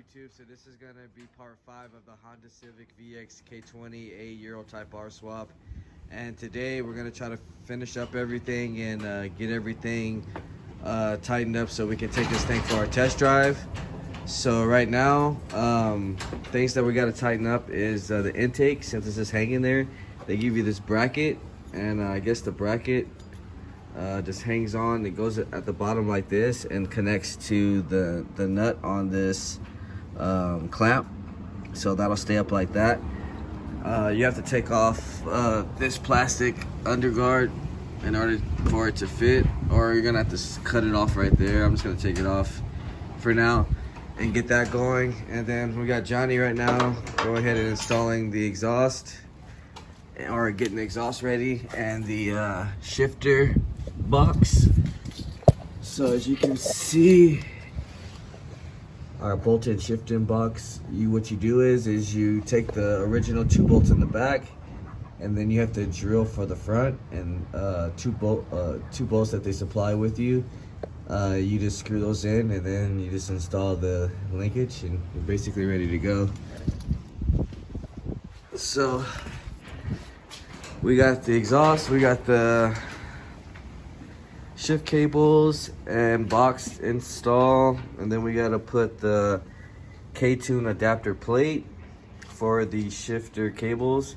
YouTube? So this is gonna be part 5 of the Honda Civic VX K20a Euro Type R swap, and today we're gonna try to finish up everything and get everything tightened up so we can take this thing for our test drive. So right now, things that we got to tighten up is the intake. Since this is hanging there, they give you this bracket, and I guess the bracket just hangs on. It goes at the bottom like this and connects to the nut on this clamp, so that'll stay up like that. You have to take off this plastic underguard in order for it to fit, or you're gonna have to cut it off right there. I'm just gonna take it off for now and get that going. And then we got Johnny right now go ahead and installing the exhaust, or getting the exhaust ready, and the shifter box. So as you can see, our bolt-in shifting box, what you do is you take the original 2 bolts in the back, and then you have to drill for the front, and 2 bolts that they supply with you. You just screw those in, and then you just install the linkage, and you're basically ready to go. So we got the exhaust, we got the shift cables and box install, and then we got to put the K20 adapter plate for the shifter cables.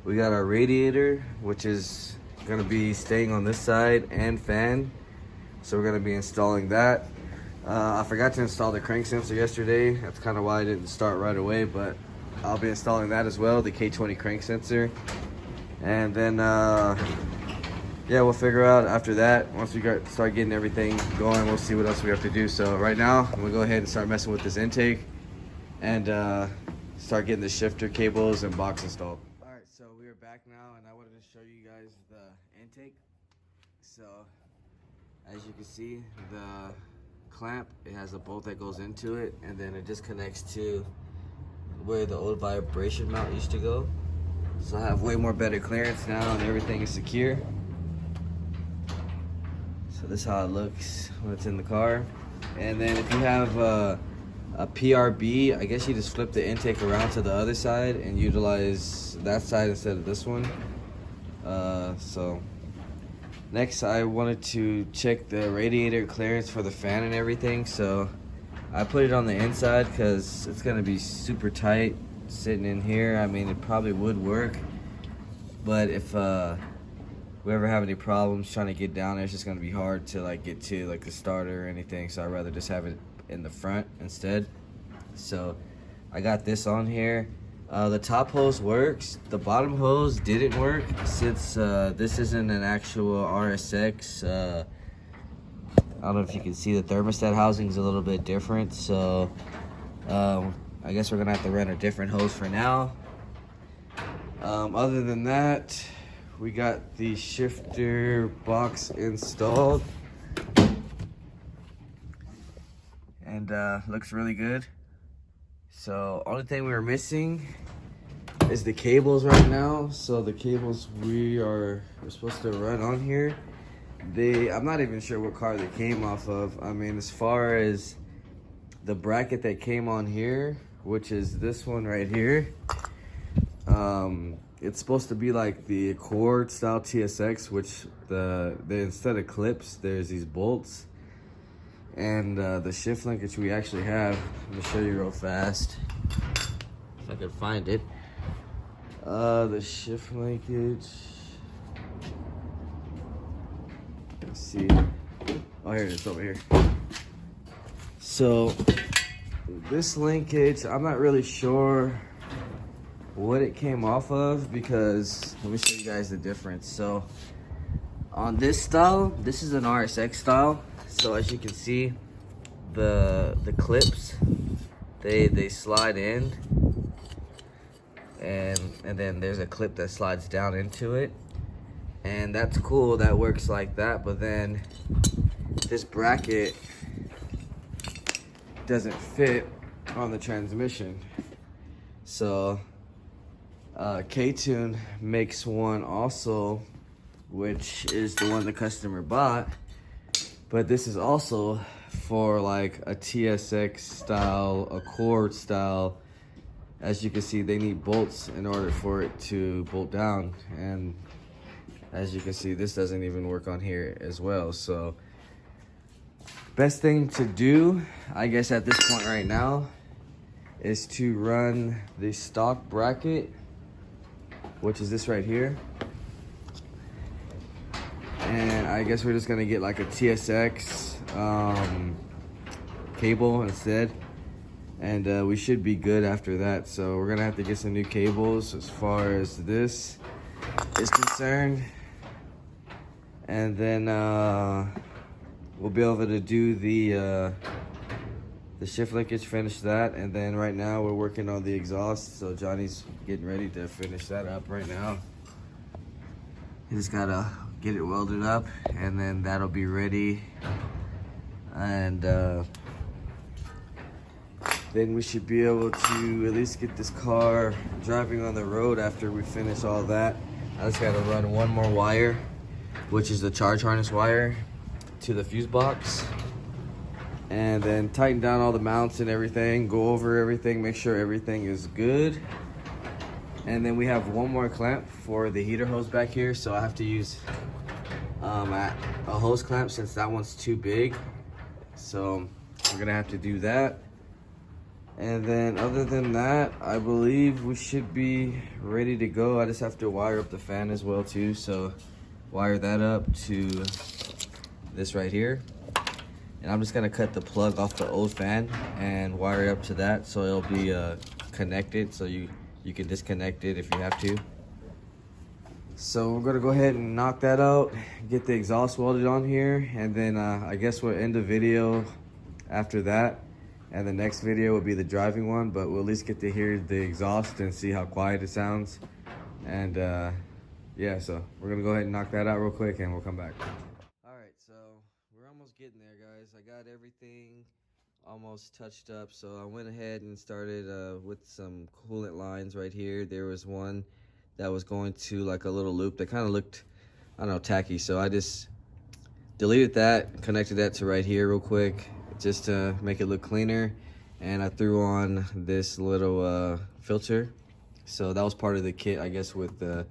We got our radiator, which is going to be staying on this side, and fan. So we're going to be installing that. I forgot to install the crank sensor yesterday. That's kind of why I didn't start right away, but I'll be installing that as well, the K20 Crank Sensor. And then, yeah, we'll figure out after that. Once we start getting everything going, we'll see what else we have to do. So right now, I'm going to go ahead and start messing with this intake and start getting the shifter cables and box installed. All right, so we are back now, and I wanted to show you guys the intake. So as you can see, the clamp, it has a bolt that goes into it, and then it just connects to where the old vibration mount used to go. So I have way more better clearance now, and everything is secure. So this is how it looks when it's in the car. And then if you have a PRB, I guess you just flip the intake around to the other side and utilize that side instead of this one. So next, I wanted to check the radiator clearance for the fan and everything. So I put it on the inside because it's going to be super tight sitting in here. I mean, it probably would work, but if we ever have any problems trying to get down there, it's just going to be hard to like get to like the starter or anything. So I'd rather just have it in the front instead. So I got this on here. The top hose works. The bottom hose didn't work since this isn't an actual RSX. I don't know if you can see the thermostat housing is a little bit different. So I guess we're gonna have to run a different hose for now. Other than that, we got the shifter box installed, and looks really good. So only thing we were missing is the cables right now. So the cables we're supposed to run on here, I'm not even sure what car they came off of. I mean, as far as the bracket that came on here, which is this one right here, it's supposed to be like the Accord style TSX, which instead of clips, there's these bolts. And the shift linkage we actually have, let me show you real fast if I can find it. The shift linkage, let's see. Oh, here it is, over here. So this linkage, I'm not really sure what it came off of, because let me show you guys the difference. So on this style, this is an RSX style. So as you can see, the clips, they slide in, and then there's a clip that slides down into it, and that's cool, that works like that. But then this bracket doesn't fit on the transmission. So K20 makes one also, which is the one the customer bought, but this is also for like a TSX style, a Cord style. As you can see, they need bolts in order for it to bolt down, and as you can see, this doesn't even work on here as well. So best thing to do, I guess at this point right now, is to run the stock bracket, which is this right here. And I guess we're just gonna get like a TSX cable instead, and we should be good after that. So we're gonna have to get some new cables as far as this is concerned, and then we'll be able to do the shift linkage, finish that. And then right now we're working on the exhaust, so Johnny's getting ready to finish that up right now. He just gotta get it welded up, and then that'll be ready, and then we should be able to at least get this car driving on the road after we finish all that. I just gotta run one more wire, which is the charge harness wire, to the fuse box, and then tighten down all the mounts and everything, go over everything, make sure everything is good. And then we have one more clamp for the heater hose back here, so I have to use a hose clamp since that one's too big. So we're gonna have to do that. And then other than that, I believe we should be ready to go. I just have to wire up the fan as well too, so wire that up to this right here. And I'm just gonna cut the plug off the old fan and wire it up to that, so it'll be connected, so you can disconnect it if you have to. So we're gonna go ahead and knock that out, get the exhaust welded on here, and then I guess we'll end the video after that. And the next video will be the driving one, but we'll at least get to hear the exhaust and see how quiet it sounds. And yeah, so we're gonna go ahead and knock that out real quick, and we'll come back. All right, so we're almost getting there, guys. I got everything almost touched up, so I went ahead and started with some coolant lines right here. There was one that was going to like a little loop that kind of looked, I don't know, tacky, so I just deleted that, connected that to right here real quick just to make it look cleaner, and I threw on this little filter. So that was part of the kit, I guess, with the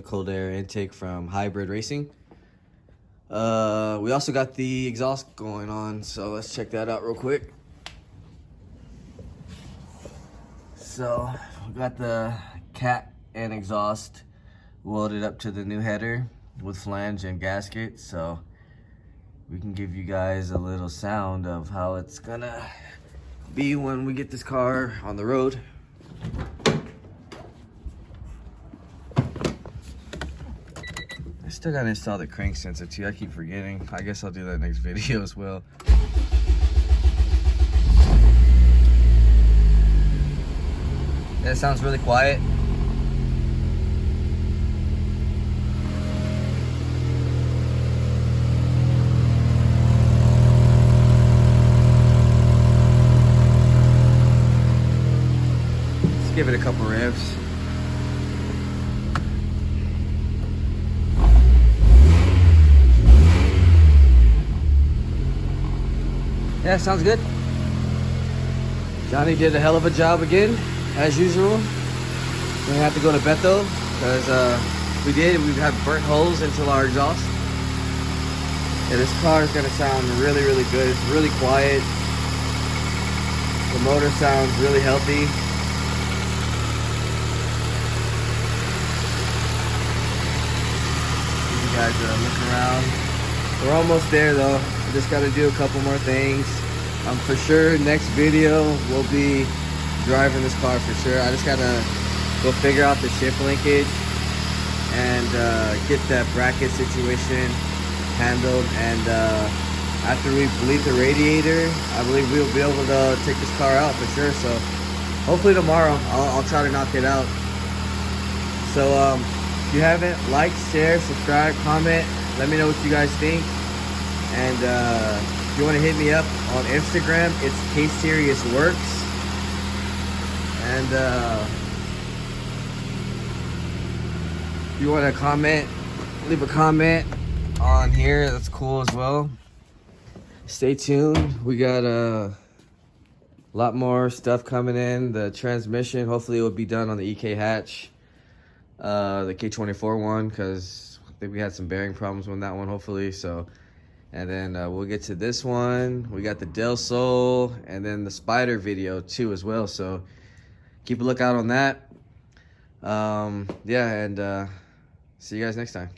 cold air intake from Hybrid Racing. We also got the exhaust going on, so let's check that out real quick. So we got the cat and exhaust welded up to the new header with flange and gasket, so we can give you guys a little sound of how it's gonna be when we get this car on the road. I still gotta install the crank sensor too, I keep forgetting. I guess I'll do that next video as well. Yeah, it sounds really quiet. Let's give it a couple revs. Yeah, sounds good. Johnny did a hell of a job again, as usual. We have to go to Beto because we've had burnt holes into our exhaust. Yeah, this car is gonna sound really, really good. It's really quiet. The motor sounds really healthy. You guys are looking around. We're almost there though. We just gotta do a couple more things. For sure, next video will be driving this car for sure. I just gotta go figure out the shift linkage and get that bracket situation handled. And after we bleed the radiator, I believe we'll be able to take this car out for sure. So hopefully tomorrow I'll try to knock it out. So if you haven't, like, share, subscribe, comment, let me know what you guys think. And if you want to hit me up on Instagram, it's KSeriousWorks. And if you want to comment, leave a comment on here, that's cool as well. stay tuned. We got a lot more stuff coming in. The transmission, hopefully it will be done on the EK hatch, the K24 one, because I think we had some bearing problems with that one, hopefully. So, and then we'll get to this one. We got the Del Sol and then the Spider video too as well. So keep a lookout on that. Yeah, and see you guys next time.